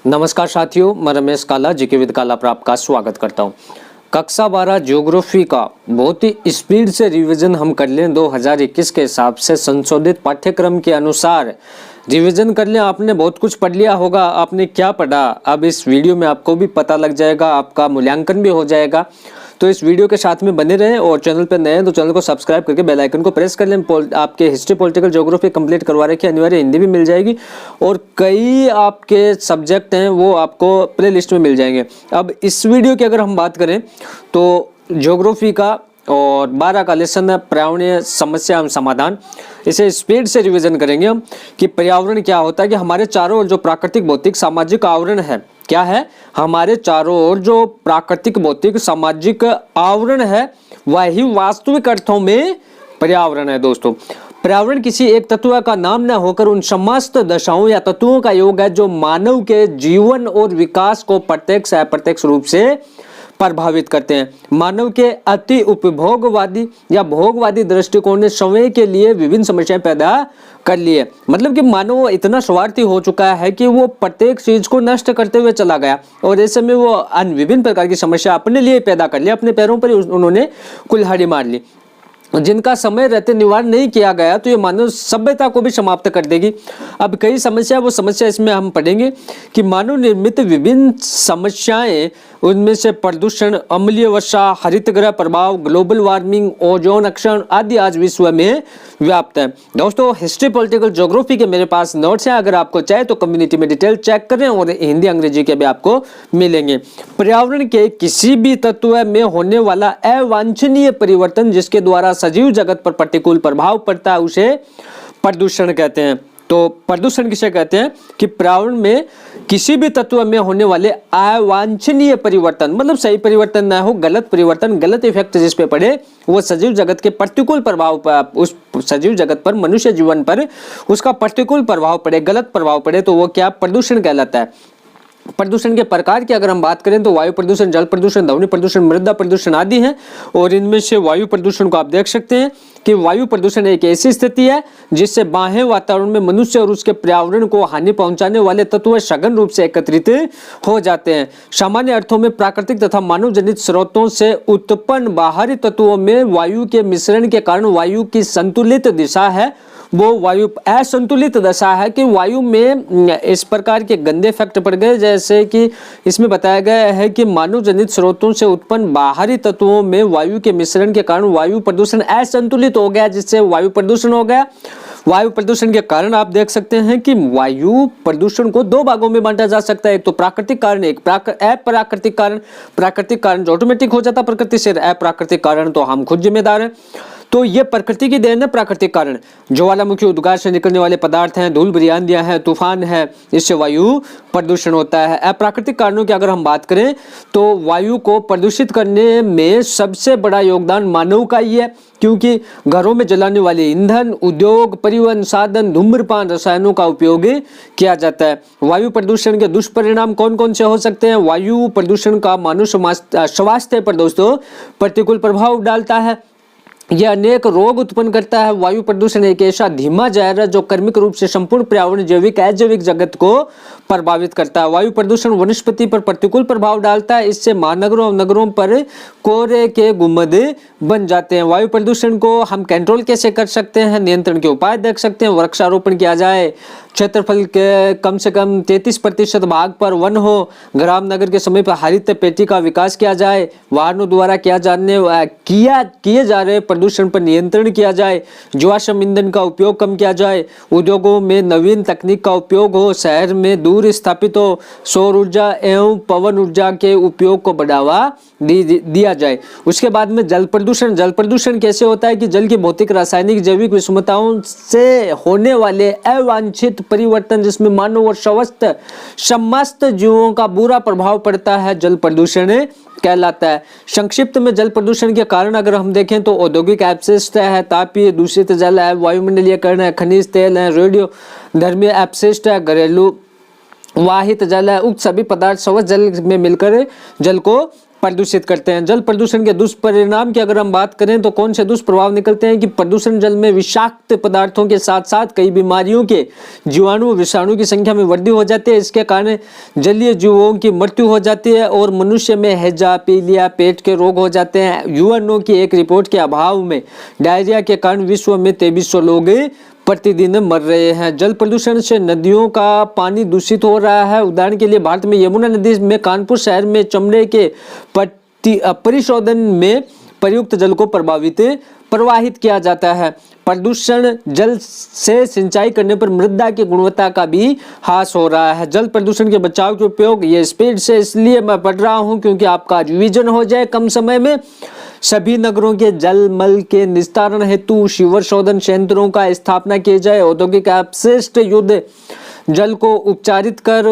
नमस्कार साथियों, मैं रमेश काला जीके विद काला पर आपका स्वागत करता हूं। कक्षा 12 ज्योग्राफी का बहुत ही स्पीड से रिवीजन हम कर लें 2021 के हिसाब से संशोधित पाठ्यक्रम के अनुसार रिवीजन कर लें। आपने बहुत कुछ पढ़ लिया होगा, आपने क्या पढ़ा अब इस वीडियो में आपको भी पता लग जाएगा, आपका मूल्यांकन भी हो जाएगा। तो इस वीडियो के साथ में बने रहें और चैनल पर नए हैं तो चैनल को सब्सक्राइब करके बेल आइकन को प्रेस कर लें। आपके हिस्ट्री, पॉलिटिकल, ज्योग्राफी कंप्लीट करवा रखी है, अनिवार्य हिंदी भी मिल जाएगी और कई आपके सब्जेक्ट हैं वो आपको प्ले लिस्ट में मिल जाएंगे। अब इस वीडियो की अगर हम बात करें तो ज्योग्राफी का और 12 का लेसन है पर्यावरणीय समस्या एवं समाधान। इसे स्पीड से रिवीजन करेंगे हम कि पर्यावरण क्या होता है, कि हमारे चारों ओर जो प्राकृतिक, भौतिक, सामाजिक आवरण है, क्या है हमारे चारों ओर जो प्राकृतिक, भौतिक, सामाजिक आवरण है वही वास्तविक अर्थों में पर्यावरण है। दोस्तों, पर्यावरण किसी एक तत्व का नाम न होकर उन समस्त दशाओं या तत्वों का योग है जो मानव के जीवन और विकास को प्रत्यक्ष या अप्रत्यक्ष रूप से प्रभावित करते हैं। मानव के अति उपभोगवादी या भोगवादी दृष्टिकोण ने समय के लिए विभिन्न समस्याएं पैदा कर ली है। मतलब कि मानव इतना स्वार्थी हो चुका है कि वो प्रत्येक चीज को नष्ट करते हुए चला गया और ऐसे में वो विभिन्न प्रकार की समस्या अपने लिए पैदा कर ली, अपने पैरों पर उन्होंने कुल्हाड़ी मार ली, जिनका समय रहते निवारण नहीं किया गया तो ये मानव सभ्यता को भी समाप्त कर देगी। अब कई समस्या, वो समस्या इसमें हम पढ़ेंगे कि मानव निर्मित विभिन्न समस्याएं, उनमें से प्रदूषण, अम्लीय वर्षा, हरितगृह प्रभाव, ग्लोबल वार्मिंग, ओजोन क्षरण आदि आज विश्व में व्याप्त है। दोस्तों, हिस्ट्री, पॉलिटिकल, ज्योग्राफी के मेरे पास नोट्स हैं, अगर आपको चाहे तो कम्युनिटी में डिटेल चेक करें और हिंदी अंग्रेजी के भी आपको मिलेंगे। पर्यावरण के किसी भी तत्व में होने वाला अवांछनीय परिवर्तन जिसके द्वारा सजीव जगत पर प्रतिकूल प्रभाव पड़ता है उसे प्रदूषण कहते हैं। तो प्रदूषण किसे कहते हैं कि पर्यावरण में किसी भी तत्व में होने वाले अवांछनीय परिवर्तन, मतलब सही परिवर्तन ना हो, गलत परिवर्तन, गलत इफेक्ट जिस पे पड़े वो सजीव जगत के प्रतिकूल प्रभाव पर, उस सजीव जगत पर, मनुष्य जीवन पर उसका प्रतिकूल प्रभाव पड़े, गलत प्रभाव पड़े तो वो क्या प्रदूषण कहलाता है। प्रदूषण के प्रकार की अगर हम बात करें तो वायु प्रदूषण, जल प्रदूषण, ध्वनि प्रदूषण, मृदा प्रदूषण आदि हैं। और इनमें से वायु प्रदूषण को आप देख सकते हैं कि वायु प्रदूषण एक ऐसी स्थिति है जिससे बाह्य वातावरण में मनुष्य और उसके पर्यावरण को हानि पहुंचाने वाले तत्व सघन रूप से एकत्रित हो जाते हैं। सामान्य अर्थों में प्राकृतिक तथा मानव जनित स्रोतों से उत्पन्न बाहरी तत्वों में वायु के मिश्रण के कारण वायु की संतुलित दिशा है, वो वायु असंतुलित दशा है कि वायु में इस प्रकार के गंदे इफेक्ट पड़ गए, जैसे कि इसमें बताया गया है कि मानव जनित स्रोतों से उत्पन्न बाहरी तत्वों में वायु के मिश्रण के कारण वायु प्रदूषण असंतुलित हो गया, जिससे वायु प्रदूषण हो गया। वायु प्रदूषण के कारण आप देख सकते हैं कि वायु प्रदूषण को दो भागों में बांटा जा सकता है, एक तो प्राकृतिक कारण, एक अप्राकृतिक कारण। प्राकृतिक कारण जो ऑटोमेटिक हो जाता प्रकृति से, अप्राकृतिक कारण तो हम खुद जिम्मेदार हैं। तो ये प्रकृति की देन है प्राकृतिक कारण। ज्वालामुखी उद्गार से निकलने वाले पदार्थ हैं, धूल भरी आंधियां हैं, तूफान है, इससे वायु प्रदूषण होता है। अप्राकृतिक कारणों की अगर हम बात करें तो वायु को प्रदूषित करने में सबसे बड़ा योगदान मानव का ही है, क्योंकि घरों में जलाने वाले ईंधन, उद्योग, परिवहन साधन, धूम्रपान, रसायनों का उपयोग किया जाता है। वायु प्रदूषण के दुष्परिणाम कौन कौन से हो सकते हैं? वायु प्रदूषण का मानव स्वास्थ्य पर दोस्तों प्रतिकूल प्रभाव डालता है, यह अनेक रोग उत्पन्न करता है। वायु प्रदूषण एक ऐसा धीमा जहर है जो कर्मिक रूप से संपूर्ण पर्यावरण, जैविक अजैविक जगत को प्रभावित करता है। वायु प्रदूषण वनस्पति पर प्रतिकूल प्रभाव डालता है, इससे महानगरों और नगरों पर कोहरे के गुंबद बन जाते हैं। वायु प्रदूषण को हम कंट्रोल कैसे कर सकते हैं, नियंत्रण के उपाय देख सकते हैं। वृक्षारोपण किया जाए, क्षेत्रफल के कम से कम 33% भाग पर वन हो, ग्राम नगर के समय पर हरित पेटी का विकास किया जाए, वाहनों द्वारा किए जा रहे प्रदूषण पर नियंत्रण किया जाए, जीवाश्म ईंधन का उपयोग कम किया जाए, उद्योगों में नवीन तकनीक का उपयोग हो, शहर में दूर स्थापित हो, सौर ऊर्जा एवं पवन ऊर्जा के उपयोग को बढ़ावा दिया जाए। उसके बाद में जल प्रदूषण। जल प्रदूषण कैसे होता है कि जल की भौतिक, रासायनिक, जैविक विषमताओं से होने वाले अवांछित परिवर्तन जिसमें मानव और समस्त जीवों का बुरा प्रभाव पड़ता है, जल प्रदूषण कहलाता है। संक्षिप्त में जल प्रदूषण के कारण अगर हम देखें तो औद्योगिक अपशिष्ट है, तापीय दूषित जल है, वायुमंडलीय कण है, खनिज तेल है, रेडियो धर्मीय अपशिष्ट है, घरेलू वाहित जल है। उक्त सभी पदार्थ स्वच्छ जल में मिलकर जल को प्रदूषित करते हैं। जल प्रदूषण के दुष्परिणाम की अगर हम बात करें तो कौन से दुष्प्रभाव निकलते हैं कि प्रदूषण जल में विषाक्त पदार्थों के साथ साथ कई बीमारियों के जीवाणु विषाणु की संख्या में वृद्धि हो जाती है। इसके कारण जलीय जीवों की मृत्यु हो जाती है और मनुष्य में हैजा, पीलिया, पेट के रोग हो जाते हैं। यूएनओ की एक रिपोर्ट के अभाव में डायरिया के कारण विश्व में 2300 लोग प्रतिदिन मर रहे हैं। जल प्रदूषण से नदियों का पानी दूषित हो रहा है। उदाहरण के लिए भारत में यमुना नदी में कानपुर शहर में चमड़े के परिशोधन में प्रयुक्त जल को प्रवाहित किया जाता है। प्रदूषण जल से सिंचाई करने पर मृदा की गुणवत्ता का भी ह्रास हो रहा है। जल प्रदूषण के बचाव के उपयोग ये स्पीड से इसलिए मैं पढ़ रहा हूं क्योंकि आपका रिवीजन हो जाए कम समय में। सभी नगरों के जल मल के निस्तारण हेतु सीवर शोधन संयंत्रों का स्थापना किए जाए। औद्योगिक अपशिष्ट युद्ध जल को उपचारित कर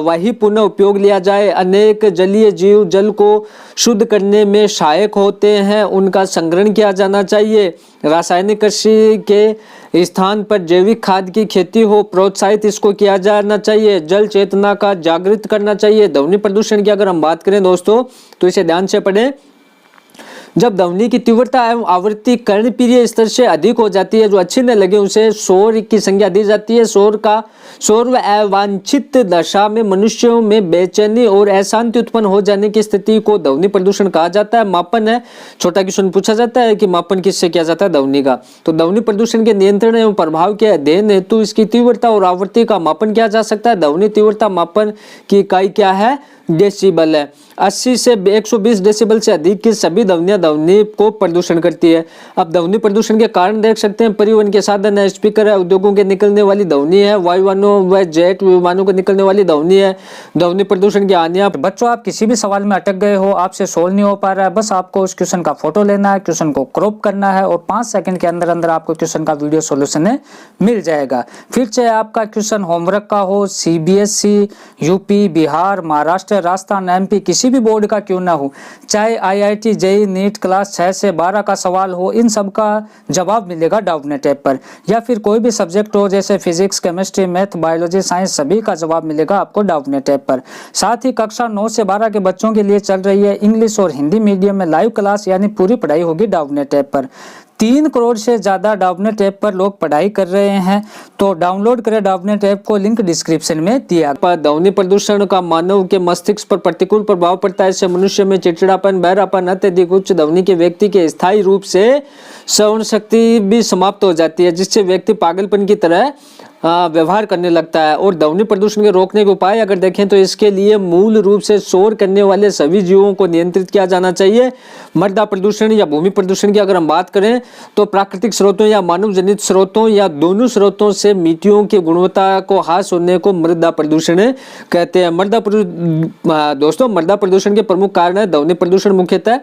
वही पुनः उपयोग लिया जाए। अनेक जलीय जीव जल को शुद्ध करने में सहायक होते हैं, उनका संग्रहण किया जाना चाहिए। रासायनिक कृषि के स्थान पर जैविक खाद की खेती हो, प्रोत्साहित इसको किया जाना चाहिए। जल चेतना का जागृत करना चाहिए। ध्वनि प्रदूषण की अगर हम बात करें दोस्तों तो इसे ध्यान से पढ़ें। जब ध्वनि की तीव्रता एवं आवृत्ति कर्णप्रिय स्तर से अधिक हो जाती है, जो अच्छी न लगे उसे शोर की संज्ञा दी जाती है। शोर व अवांछित दशा में मनुष्यों में बेचैनी और अशांति उत्पन्न हो जाने की स्थिति को ध्वनि प्रदूषण कहा जाता है। मापन है, छोटा क्वेश्चन पूछा जाता है कि मापन किससे किया जाता है? ध्वनि का। तो ध्वनि प्रदूषण के नियंत्रण एवं प्रभाव के अध्ययन हेतु इसकी तीव्रता और आवृत्ति का मापन किया जा सकता है। ध्वनि तीव्रता मापन की इकाई क्या है? डेसिबल है। 80 से 120 डेसिबल से अधिक की सभी ध्वनियां ध्वनि को प्रदूषण करती है। अब ध्वनि प्रदूषण के कारण देख सकते हैं, परिवहन के साधन है, स्पीकर है, उद्योगों के निकलने वाली ध्वनि है, वायुयानों व जेट विमानों को निकलने वाली ध्वनि है। ध्वनि प्रदूषण की हानियां। बच्चों, आप किसी भी सवाल में अटक गए हो, आपसे सोल्व नहीं हो पा रहा है, बस आपको उस क्वेश्चन का फोटो लेना है, क्वेश्चन को क्रॉप करना है और 5 सेकंड के अंदर अंदर आपको क्वेश्चन का वीडियो सॉल्यूशन मिल जाएगा। फिर चाहे आपका क्वेश्चन होमवर्क का हो, CBSE, UP, Bihar, Maharashtra, Rajasthan, MP, किसी भी बोर्ड का क्यों ना हो, चाहे आईआईटी, जेईई, नीट क्लास 6 से 12 का सवाल हो, इन सब का जवाब मिलेगा डाउटनेट ऐप पर। या फिर कोई भी सब्जेक्ट हो जैसे physics, chemistry, math, biology, science, सभी का जवाब मिलेगा आपको डाउटनेट ऐप पर। साथ ही कक्षा 9 से 12 के बच्चों के लिए चल रही है इंग्लिश और हिंदी मीडियम में लाइव क्लास, यानी पूरी पढ़ाई होगी डाउटनेट ऐप पर। 3 करोड़ से ज्यादा डाउटनेट ऐप पर लोग पढ़ाई कर रहे हैं, तो डाउनलोड करें डाउटनेट ऐप को, लिंक डिस्क्रिप्शन में दिया। ध्वनि प्रदूषण का मानव के मस्तिष्क पर प्रतिकूल प्रभाव पड़ता है। इससे मनुष्य में चिड़चिड़ापन, बहरापन, अत्यधिक उच्च ध्वनि के व्यक्ति के स्थायी रूप से श्रवण शक्ति भी समाप्त हो जाती है, जिससे व्यक्ति पागलपन की तरह व्यवहार करने लगता है। और ध्वनि प्रदूषण के रोकने के उपाय अगर देखें तो इसके लिए मूल रूप से शोर करने वाले सभी जीवों को नियंत्रित किया जाना चाहिए। मृदा प्रदूषण या भूमि प्रदूषण की अगर हम बात करें तो प्राकृतिक स्रोतों या मानव जनित स्रोतों या दोनों स्रोतों से मिट्टियों की गुणवत्ता को ह्रास होने को मृदा प्रदूषण कहते हैं। मृदा प्रदूषण के प्रमुख कारण है ध्वनि प्रदूषण। मुख्यतः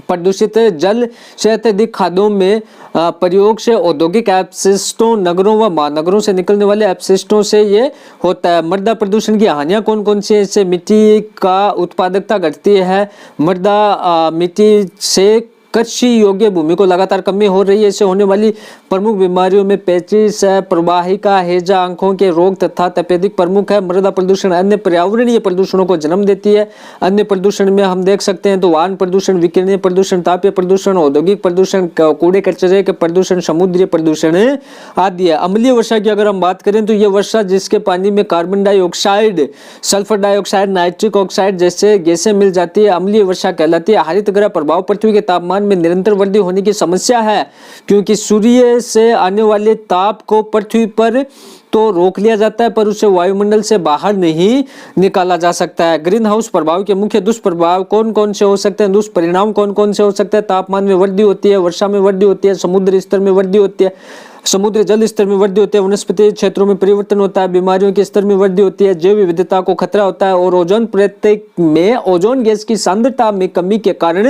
प्रदूषित जल से अत्यधिक खादों में प्रयोग से, औद्योगिक अपशिष्टों, नगरों व महानगरों से निकलने वाले अपशिष्टों से ये होता है। मृदा प्रदूषण की हानियां कौन कौन सी है? इससे मिट्टी का उत्पादकता घटती है। मिट्टी से कृषि योग्य भूमि को लगातार कमी हो रही है। इससे होने वाली प्रमुख बीमारियों में पेचिश, प्रवाहिका, हैजा, आंखों के रोग तथा तपेदिक प्रमुख है। मृदा प्रदूषण अन्य पर्यावरणीय प्रदूषणों को जन्म देती है। अन्य प्रदूषण में हम देख सकते हैं तो वाहन प्रदूषण, विकिरणीय प्रदूषण, तापीय प्रदूषण, औद्योगिक प्रदूषण, कूड़े कचरे के प्रदूषण, समुद्री प्रदूषण आदि है। अम्लीय वर्षा की अगर हम बात करें तो यह वर्षा जिसके पानी में carbon dioxide, sulphur dioxide, nitric oxide जैसे गैसें मिल जाती है, अम्लीय वर्षा कहलाती है। हरित गृह प्रभाव पृथ्वी के तापमान में निरंतर वृद्धि होने की समस्या है, क्योंकि सूर्य से आने वाले ताप को पृथ्वी पर तो रोक लिया जाता है पर उसे वायुमंडल से बाहर नहीं निकाला जा सकता है। ग्रीन हाउस प्रभाव के मुख्य दुष्प्रभाव कौन कौन से हो सकते हैं? दुष्परिणाम कौन कौन से हो सकते हैं? तापमान में वृद्धि होती है, वर्षा में वृद्धि होती है, समुद्र स्तर में वृद्धि होती है, समुद्र जल स्तर में वृद्धि होती है, वनस्पति क्षेत्रों में परिवर्तन होता है, बीमारियों के स्तर में वृद्धि होती है, जैव विविधता को खतरा होता है और ओजोन परत में ओजोन गैस की सांद्रता में कमी के कारण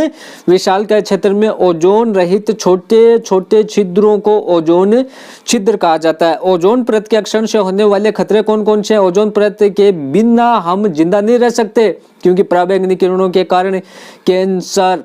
विशालकाय क्षेत्र में ओजोन रहित छोटे छोटे छिद्रों को ओजोन छिद्र कहा जाता है। ओजोन परत के अक्षरण से होने वाले खतरे कौन कौन से हैं? ओजोन परत के बिना हम जिंदा नहीं रह सकते, क्योंकि पराबैंगनी किरणों के कारण कैंसर,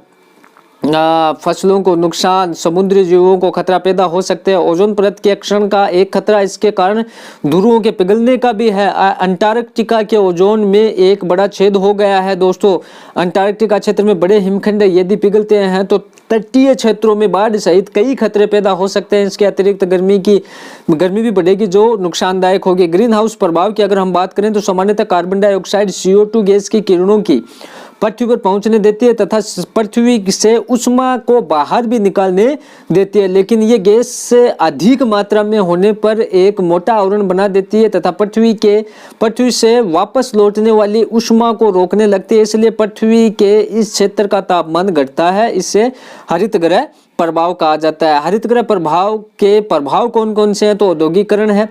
फसलों को नुकसान, समुद्री जीवों को खतरा पैदा हो सकते हैं। ओजोन परत के क्षरण का एक खतरा इसके कारण ध्रुवों के पिघलने का भी है। अंटार्कटिका के ओजोन में एक बड़ा छेद हो गया है दोस्तों। अंटार्कटिका क्षेत्र में बड़े हिमखंड यदि पिघलते हैं तो तटीय क्षेत्रों में बाढ़ सहित कई खतरे पैदा हो सकते हैं। इसके अतिरिक्त गर्मी भी बढ़ेगी जो नुकसानदायक होगी। ग्रीन हाउस प्रभाव की अगर हम बात करें तो सामान्यतः कार्बन डाइऑक्साइड CO2 गैस की किरणों की पृथ्वी पर पहुंचने देती है तथा पृथ्वी से उष्मा को बाहर भी निकालने देती है, लेकिन ये गैस से अधिक मात्रा में होने पर एक मोटा आवरण बना देती है तथा पृथ्वी से वापस लौटने वाली उष्मा को रोकने लगती है। इसलिए पृथ्वी के इस क्षेत्र का तापमान घटता है। इसे हरित ग्रह प्रभाव कहा जाता है। हरित ग्रह प्रभाव के प्रभाव कौन कौन से हैं? तो औद्योगिकरण है।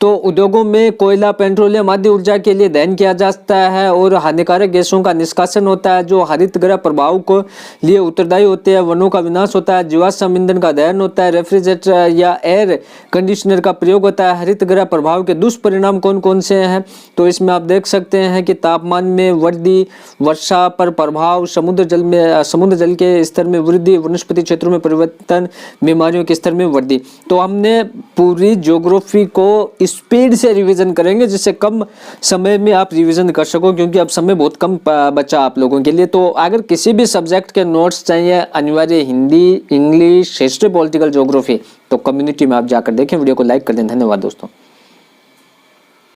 तो उद्योगों में कोयला, पेट्रोलियम आदि ऊर्जा के लिए दहन किया जाता है और हानिकारक गैसों का निष्कासन होता है जो हरित ग्रह प्रभाव को लिए उत्तरदायी होते हैं। वनों का विनाश होता है, जीवाश्म ईंधन का दहन होता है, रेफ्रिजरेटर या एयर कंडीशनर का प्रयोग होता है। हरित ग्रह प्रभाव के दुष्परिणाम कौन कौन से हैं? तो इसमें आप देख सकते हैं कि तापमान में वृद्धि, वर्षा पर प्रभाव, समुद्र जल के स्तर में वृद्धि, वनस्पति क्षेत्रों में परिवर्तन, बीमारियों के स्तर में वृद्धि। तो हमने पूरी ज्योग्राफी को स्पीड से रिवीजन करेंगे जिससे कम समय में आप रिवीजन कर सको, क्योंकि अब समय बहुत कम बचा आप लोगों के लिए। तो अगर किसी भी सब्जेक्ट के नोट्स चाहिए, अनिवार्य Hindi, English, history, political, geography, तो कम्युनिटी में आप जाकर देखें। वीडियो को लाइक कर दें। धन्यवाद दोस्तों।